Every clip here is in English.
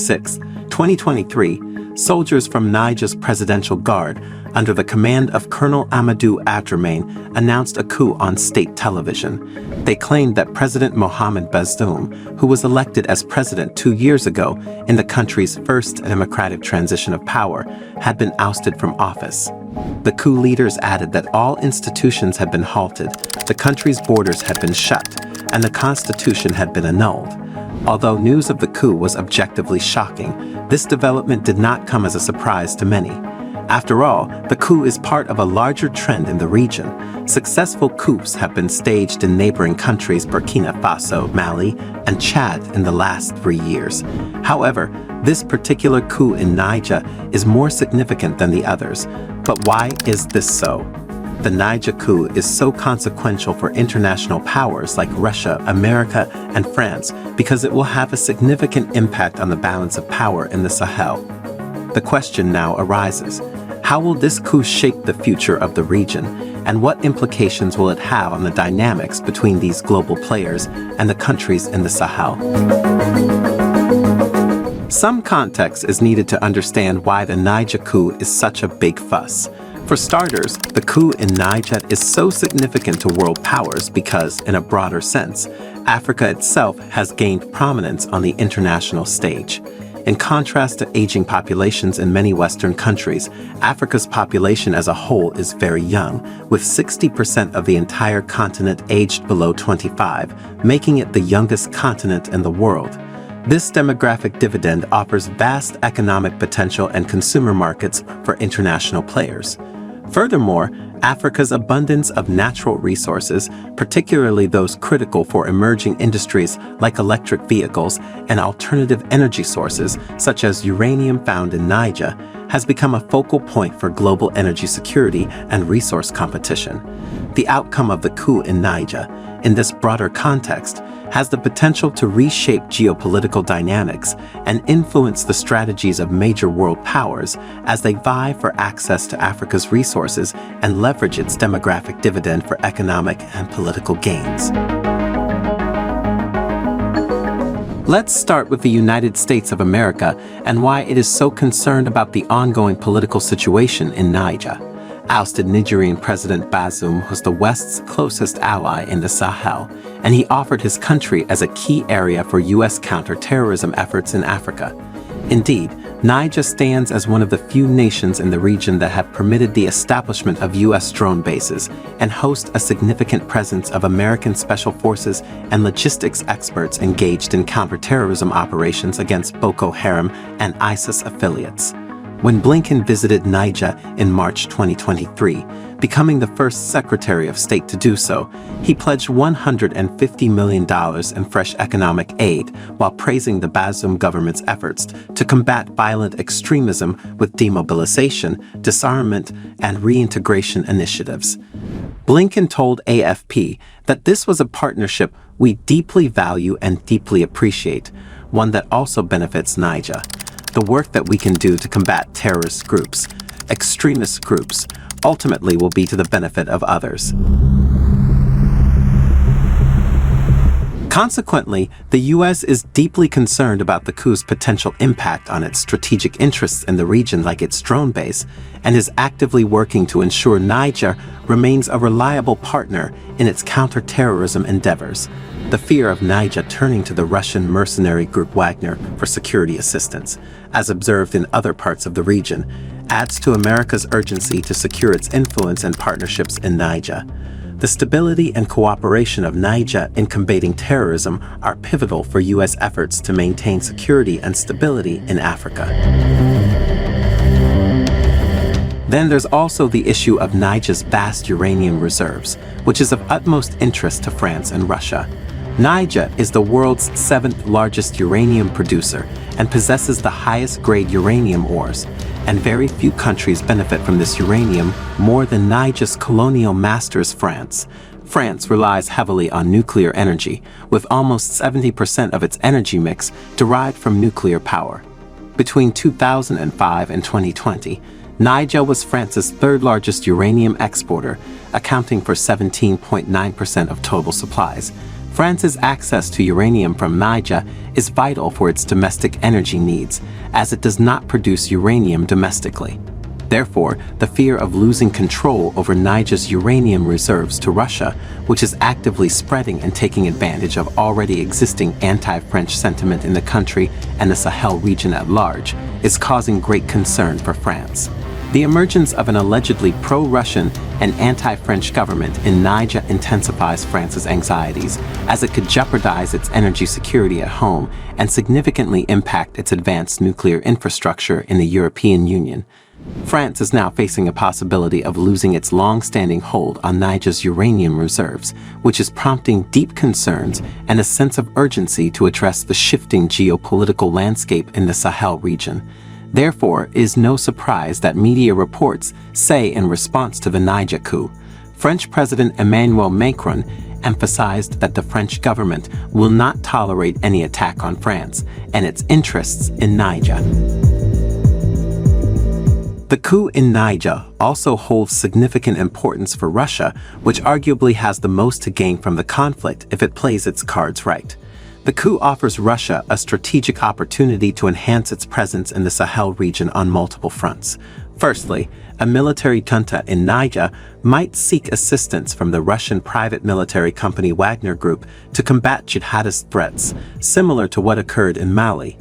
6, 2023, soldiers from Niger's Presidential Guard, under the command of Colonel Amadou Abdramain, announced a coup on state television. They claimed that President Mohamed Bazoum, who was elected as president 2 years ago in the country's first democratic transition of power, had been ousted from office. The coup leaders added that all institutions had been halted, the country's borders had been shut, and the constitution had been annulled. Although news of the coup was objectively shocking, this development did not come as a surprise to many. After all, the coup is part of a larger trend in the region. Successful coups have been staged in neighboring countries Burkina Faso, Mali, and Chad in the last 3 years. However, this particular coup in Niger is more significant than the others. But why is this so? The Niger coup is so consequential for international powers like Russia, America, and France because it will have a significant impact on the balance of power in the Sahel. The question now arises, how will this coup shape the future of the region, and what implications will it have on the dynamics between these global players and the countries in the Sahel? Some context is needed to understand why the Niger coup is such a big fuss. For starters, the coup in Niger is so significant to world powers because, in a broader sense, Africa itself has gained prominence on the international stage. In contrast to aging populations in many Western countries, Africa's population as a whole is very young, with 60% of the entire continent aged below 25, making it the youngest continent in the world. This demographic dividend offers vast economic potential and consumer markets for international players. Furthermore, Africa's abundance of natural resources, particularly those critical for emerging industries like electric vehicles and alternative energy sources such as uranium found in Niger, has become a focal point for global energy security and resource competition. The outcome of the coup in Niger, in this broader context, has the potential to reshape geopolitical dynamics and influence the strategies of major world powers as they vie for access to Africa's resources and leverage its demographic dividend for economic and political gains. Let's start with the United States of America and why it is so concerned about the ongoing political situation in Niger. Ousted Nigerian President Bazoum was the West's closest ally in the Sahel, and he offered his country as a key area for U.S. counterterrorism efforts in Africa. Indeed, Niger stands as one of the few nations in the region that have permitted the establishment of U.S. drone bases and host a significant presence of American special forces and logistics experts engaged in counterterrorism operations against Boko Haram and ISIS affiliates. When Blinken visited Niger in March 2023, becoming the first Secretary of State to do so, he pledged $150 million in fresh economic aid while praising the Bazoum government's efforts to combat violent extremism with demobilization, disarmament, and reintegration initiatives. Blinken told AFP that this was a partnership we deeply value and deeply appreciate, one that also benefits Niger. The work that we can do to combat terrorist groups, extremist groups, ultimately will be to the benefit of others. Consequently, the U.S. is deeply concerned about the coup's potential impact on its strategic interests in the region like its drone base, and is actively working to ensure Niger remains a reliable partner in its counterterrorism endeavors. The fear of Niger turning to the Russian mercenary group Wagner for security assistance, as observed in other parts of the region, adds to America's urgency to secure its influence and partnerships in Niger. The stability and cooperation of Niger in combating terrorism are pivotal for U.S. efforts to maintain security and stability in Africa. Then there's also the issue of Niger's vast uranium reserves, which is of utmost interest to France and Russia. Niger is the world's 7th largest uranium producer and possesses the highest grade uranium ores, and very few countries benefit from this uranium more than Niger's colonial masters France. France relies heavily on nuclear energy, with almost 70% of its energy mix derived from nuclear power. Between 2005 and 2020, Niger was France's 3rd largest uranium exporter, accounting for 17.9% of total supplies. France's access to uranium from Niger is vital for its domestic energy needs, as it does not produce uranium domestically. Therefore, the fear of losing control over Niger's uranium reserves to Russia, which is actively spreading and taking advantage of already existing anti-French sentiment in the country and the Sahel region at large, is causing great concern for France. The emergence of an allegedly pro-Russian and anti-French government in Niger intensifies France's anxieties, as it could jeopardize its energy security at home and significantly impact its advanced nuclear infrastructure in the European Union. France is now facing a possibility of losing its long-standing hold on Niger's uranium reserves, which is prompting deep concerns and a sense of urgency to address the shifting geopolitical landscape in the Sahel region. Therefore, it is no surprise that media reports say in response to the Niger coup, French President Emmanuel Macron emphasized that the French government will not tolerate any attack on France and its interests in Niger. The coup in Niger also holds significant importance for Russia, which arguably has the most to gain from the conflict if it plays its cards right. The coup offers Russia a strategic opportunity to enhance its presence in the Sahel region on multiple fronts. Firstly, a military junta in Niger might seek assistance from the Russian private military company Wagner Group to combat jihadist threats, similar to what occurred in Mali.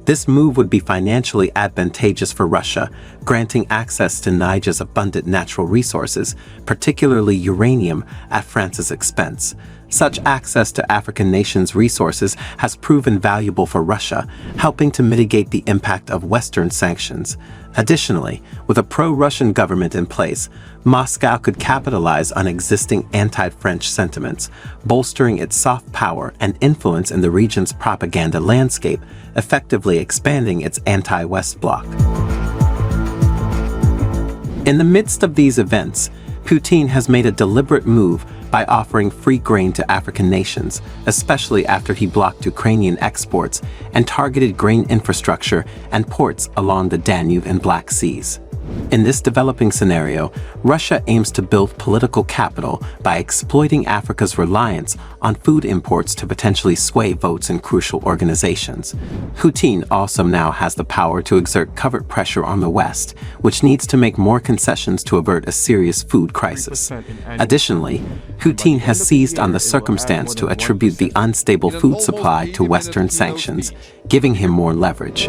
This move would be financially advantageous for Russia, granting access to Niger's abundant natural resources, particularly uranium, at France's expense. Such access to African nations' resources has proven valuable for Russia, helping to mitigate the impact of Western sanctions. Additionally, with a pro-Russian government in place, Moscow could capitalize on existing anti-French sentiments, bolstering its soft power and influence in the region's propaganda landscape, effectively expanding its anti-West bloc. In the midst of these events, Putin has made a deliberate move by offering free grain to African nations, especially after he blocked Ukrainian exports and targeted grain infrastructure and ports along the Danube and Black Seas. In this developing scenario, Russia aims to build political capital by exploiting Africa's reliance on food imports to potentially sway votes in crucial organizations. Putin also now has the power to exert covert pressure on the West, which needs to make more concessions to avert a serious food crisis. Additionally, Putin has seized on the circumstance to attribute the unstable food supply to Western sanctions, giving him more leverage.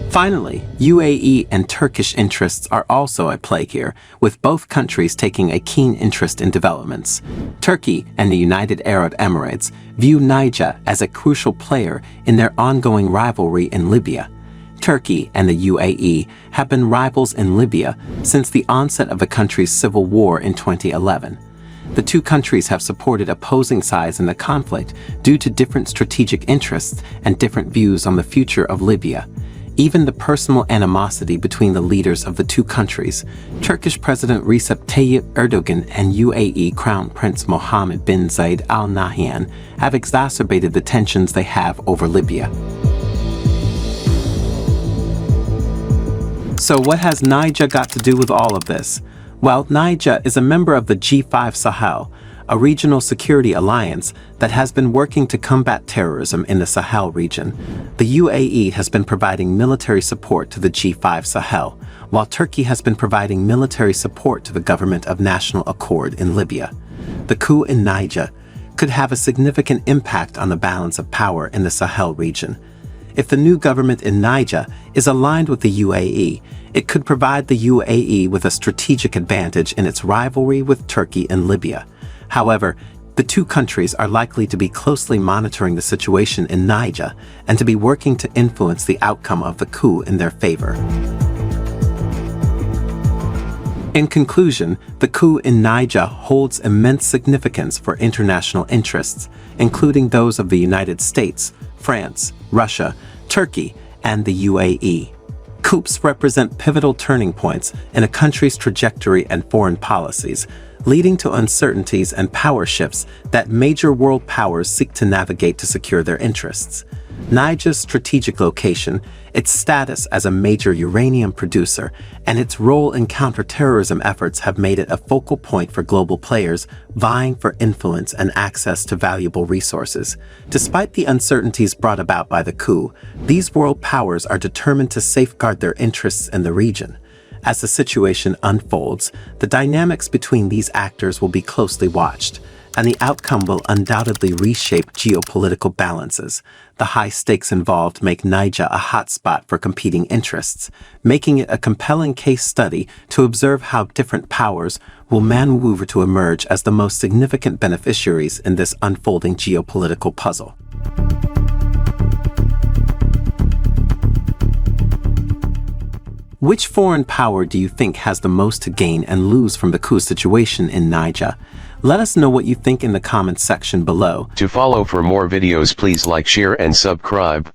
Finally, UAE and Turkish interests are also at play here, with both countries taking a keen interest in developments. Turkey and the United Arab Emirates view Niger as a crucial player in their ongoing rivalry in Libya. Turkey and the UAE have been rivals in Libya since the onset of the country's civil war in 2011. The two countries have supported opposing sides in the conflict due to different strategic interests and different views on the future of Libya. Even the personal animosity between the leaders of the two countries, Turkish President Recep Tayyip Erdogan and UAE Crown Prince Mohammed bin Zayed Al Nahyan, have exacerbated the tensions they have over Libya. So what has Niger got to do with all of this? Well, Niger is a member of the G5 Sahel, a regional security alliance that has been working to combat terrorism in the Sahel region. The UAE has been providing military support to the G5 Sahel, while Turkey has been providing military support to the government of national accord in Libya. The coup in Niger could have a significant impact on the balance of power in the Sahel region. If the new government in Niger is aligned with the UAE, it could provide the UAE with a strategic advantage in its rivalry with Turkey and Libya. However, the two countries are likely to be closely monitoring the situation in Niger and to be working to influence the outcome of the coup in their favor. In conclusion, the coup in Niger holds immense significance for international interests, including those of the United States, France, Russia, Turkey, and the UAE. Coups represent pivotal turning points in a country's trajectory and foreign policies, leading to uncertainties and power shifts that major world powers seek to navigate to secure their interests. Niger's strategic location, its status as a major uranium producer, and its role in counterterrorism efforts have made it a focal point for global players vying for influence and access to valuable resources. Despite the uncertainties brought about by the coup, these world powers are determined to safeguard their interests in the region. As the situation unfolds, the dynamics between these actors will be closely watched, and the outcome will undoubtedly reshape geopolitical balances. The high stakes involved make Niger a hotspot for competing interests, making it a compelling case study to observe how different powers will maneuver to emerge as the most significant beneficiaries in this unfolding geopolitical puzzle. Which foreign power do you think has the most to gain and lose from the coup situation in Niger? Let us know what you think in the comments section below. To follow for more videos, please like, share and subscribe.